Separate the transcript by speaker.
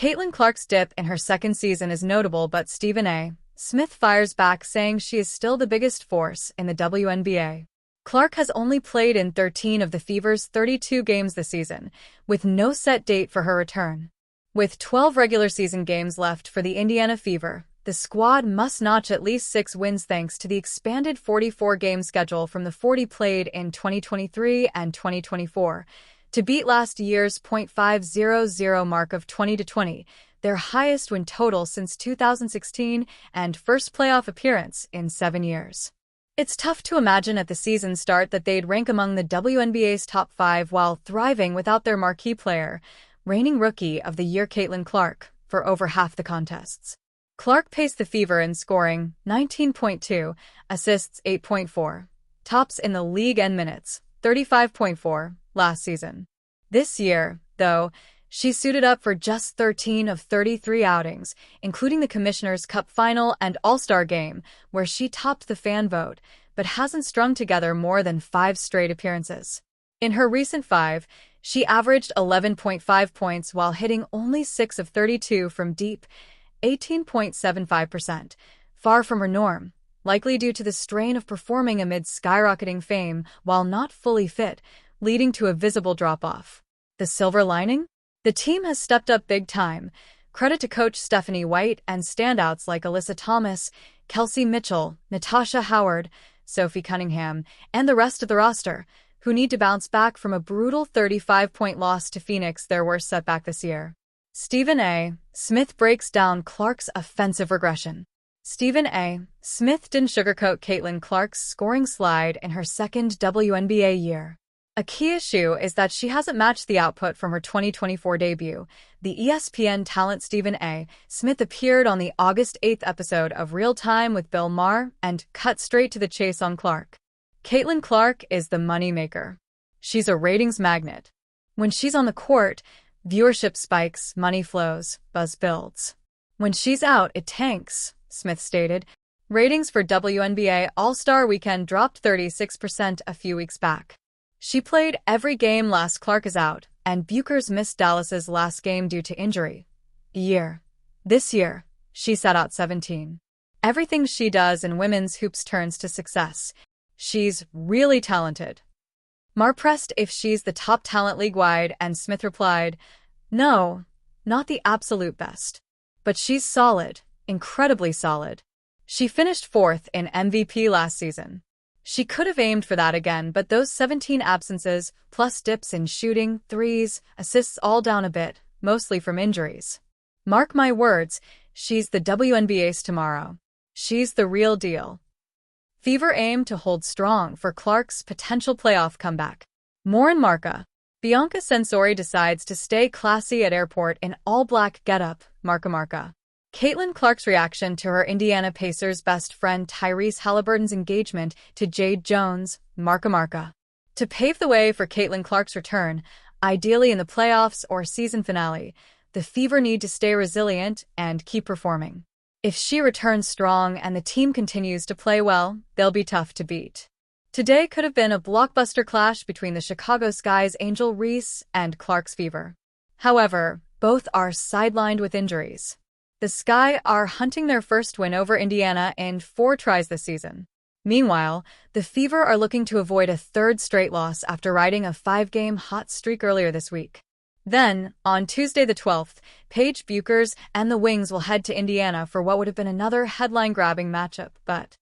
Speaker 1: YearCaitlin Clark's dip in her second season is notable, but Stephen A. Smith fires back, saying she is still the biggest force in the WNBA. Clark has only played in 13 of the Fever's 32 games this season, with no set date for her return. With 12 regular season games left for the Indiana Fever, the squad must notch at least 6 wins thanks to the expanded 44-game schedule from the 40 played in 2023 and 2024, to beat last year's .500 mark of 20-20, their highest win total since 2016 and first playoff appearance in 7 years. It's tough to imagine at the season start that they'd rank among the WNBA's top 5 while thriving without their marquee player, reigning Rookie of the Year Caitlin Clark, for over half the contests. Clark paced the Fever in scoring 19.2, assists 8.4, tops in the league and minutes 35.4 last season. This year, though, she suited up for just 13 of 33 outings, including the Commissioner's Cup Final and All-Star Game, where she topped the fan vote, but hasn't strung together more than 5 straight appearances. In her recent 5, she averaged 11.5 points while hitting only 6 of 32 from deep, 18.75%, far from her norm, likely due to the strain of performing amid skyrocketing fame while not fully fit, leading to a visible drop-off. The silver lining? The team has stepped up big time. Credit to coach Stephanie White and standouts like Alyssa Thomas, Kelsey Mitchell, Natasha Howard, Sophie Cunningham, and the rest of the roster, who need to bounce back from a brutal 35-point loss to Phoenix, their worst setback this year. Stephen A. Smith breaks down Clark's offensive regression. Stephen A. Smith didn't sugarcoat Caitlin Clark's scoring slide in her second WNBA year. A key issue is that she hasn't matched the output from her 2024 debut. The ESPN talent Stephen A. Smith appeared on the August 8th episode of Real Time with Bill Maher and cut straight to the chase on Clark. Caitlin Clark is the moneymaker. She's a ratings magnet. When she's on the court, viewership spikes, money flows, buzz builds. When she's out, it tanks, Smith stated. Ratings for WNBA All-Star Weekend dropped 36% a few weeks back. She played every game last Clark is out, and Buchers missed Dallas's last game due to injury. This year, she sat out 17. Everything she does in women's hoops turns to success. She's really talented. Maher pressed if she's the top talent league-wide, and Smith replied, "No, not the absolute best. But she's solid, incredibly solid. She finished 4th in MVP last season. She could have aimed for that again, but those 17 absences, plus dips in shooting, threes, assists all down a bit, mostly from injuries. Mark my words, she's the WNBA's tomorrow. She's the real deal." Fever aim to hold strong for Clark's potential playoff comeback. More in Marca. Bianca Censori decides to stay classy at airport in all-black getup, Marca. Caitlin Clark's reaction to her Indiana Pacers best friend Tyrese Halliburton's engagement to Jade Jones, Marca. To pave the way for Caitlin Clark's return, ideally in the playoffs or season finale, the Fever need to stay resilient and keep performing. If she returns strong and the team continues to play well, they'll be tough to beat. Today could have been a blockbuster clash between the Chicago Sky's Angel Reese and Clark's Fever. However, both are sidelined with injuries. The Sky are hunting their first win over Indiana in 4 tries this season. Meanwhile, the Fever are looking to avoid a 3rd straight loss after riding a 5-game hot streak earlier this week. Then, on Tuesday the 12th, Paige Buchers and the Wings will head to Indiana for what would have been another headline-grabbing matchup, but